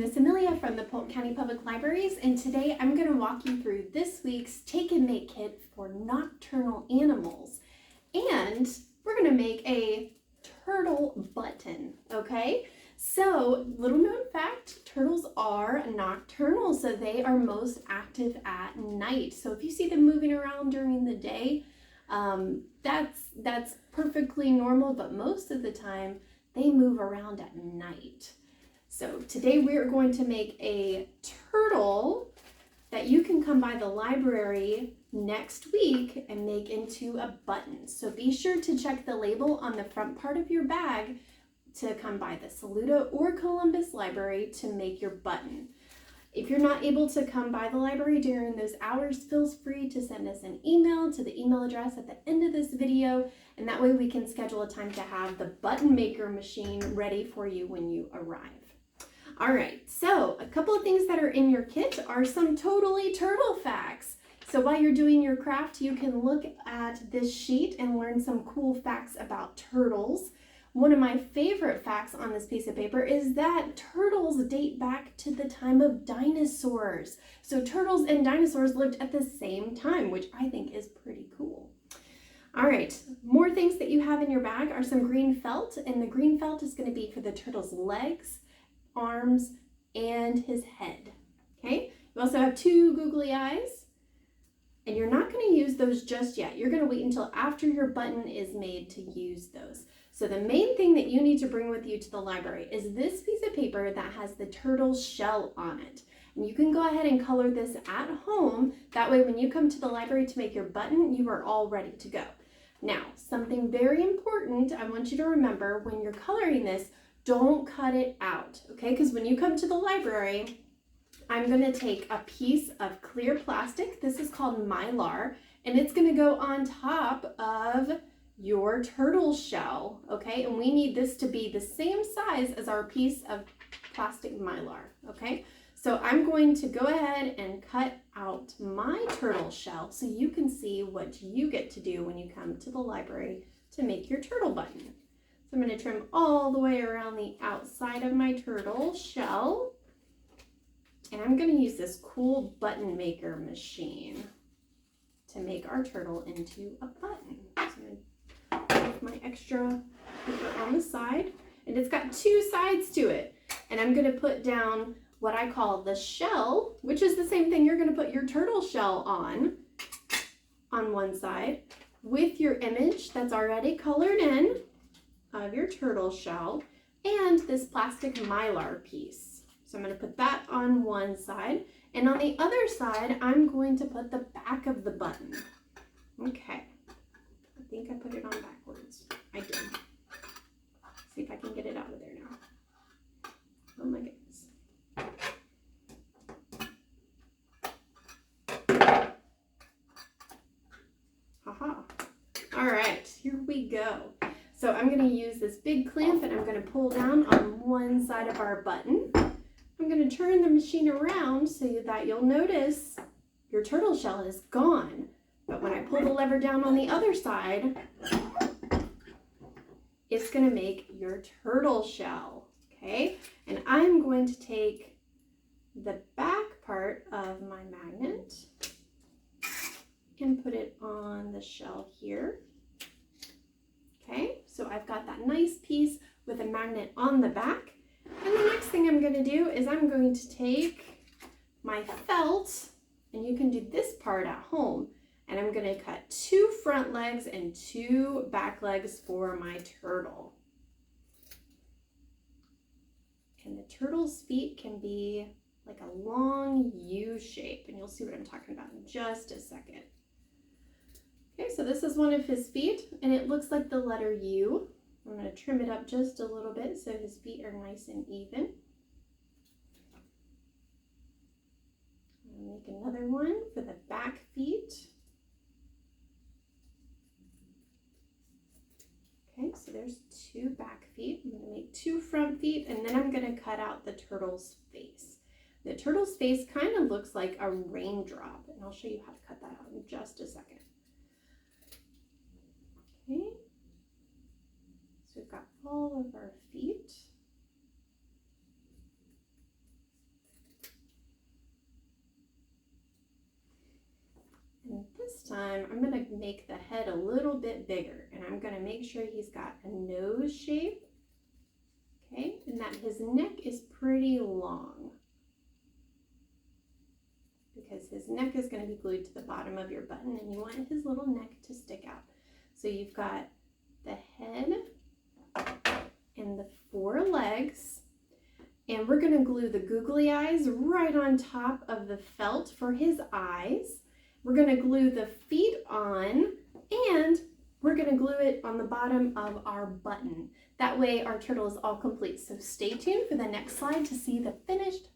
Miss Amelia from the Polk County Public Libraries, and today I'm going to walk you through this week's Take and Make kit for nocturnal animals. And we're going to make a turtle button, okay? So, little known fact, turtles are nocturnal, so they are most active at night. So if you see them moving around during the day, that's perfectly normal, but most of the time they move around at night. So today we're going to make a turtle that you can come by the library next week and make into a button. So be sure to check the label on the front part of your bag to come by the Saluda or Columbus Library to make your button. If you're not able to come by the library during those hours, feel free to send us an email to the email address at the end of this video, and that way we can schedule a time to have the button maker machine ready for you when you arrive. All right, so a couple of things that are in your kit are some totally turtle facts. So while you're doing your craft, you can look at this sheet and learn some cool facts about turtles. One of my favorite facts on this piece of paper is that turtles date back to the time of dinosaurs. So turtles and dinosaurs lived at the same time, which I think is pretty cool. All right, more things that you have in your bag are some green felt, and the green felt is going to be for the turtle's legs, arms, and his head. Okay, you also have two googly eyes, and you're not going to use those just yet. You're going to wait until after your button is made to use those. So the main thing that you need to bring with you to the library is this piece of paper that has the turtle's shell on it. And you can go ahead and color this at home. That way when you come to the library to make your button, you are all ready to go. Now, something very important I want you to remember when you're coloring this, don't cut it out, okay? Because when you come to the library, I'm going to take a piece of clear plastic. This is called Mylar, and it's going to go on top of your turtle shell, okay? And we need this to be the same size as our piece of plastic Mylar, okay? So I'm going to go ahead and cut out my turtle shell so you can see what you get to do when you come to the library to make your turtle button. So I'm going to trim all the way around the outside of my turtle shell. And I'm going to use this cool button maker machine to make our turtle into a button. So I'm going to put my extra paper on the side. And it's got two sides to it. And I'm going to put down what I call the shell, which is the same thing you're going to put your turtle shell on one side, with your image that's already colored in of your turtle shell, and this plastic Mylar piece. So I'm going to put that on one side, and on the other side, I'm going to put the back of the button. Okay, I think I put it on backwards. I did. See if I can get it out of there now. Oh my goodness. Haha. All right, here we go. So I'm going to use this big clamp and I'm going to pull down on one side of our button. I'm going to turn the machine around so that you'll notice your turtle shell is gone. But when I pull the lever down on the other side, it's going to make your turtle shell, okay? And I'm going to take the back part of my magnet and put it on the shell here. Okay, so I've got that nice piece with a magnet on the back. And the next thing I'm going to do is I'm going to take my felt, and you can do this part at home, and I'm going to cut two front legs and two back legs for my turtle. And the turtle's feet can be like a long U shape, and you'll see what I'm talking about in just a second. Okay, so this is one of his feet, and it looks like the letter U. I'm going to trim it up just a little bit so his feet are nice and even. I'll make another one for the back feet. Okay, so there's two back feet. I'm going to make two front feet, and then I'm going to cut out the turtle's face. The turtle's face kind of looks like a raindrop, and I'll show you how to cut that out in just a second. Okay, so we've got all of our feet. time, I'm going to make the head a little bit bigger, and I'm going to make sure he's got a nose shape, okay, and that his neck is pretty long, because his neck is going to be glued to the bottom of your button, and you want his little neck to stick out. So you've got the head and the 4 legs, and we're going to glue the googly eyes right on top of the felt for his eyes. We're going to glue the feet on, and we're going to glue it on the bottom of our button. That way our turtle is all complete. So stay tuned for the next slide to see the finished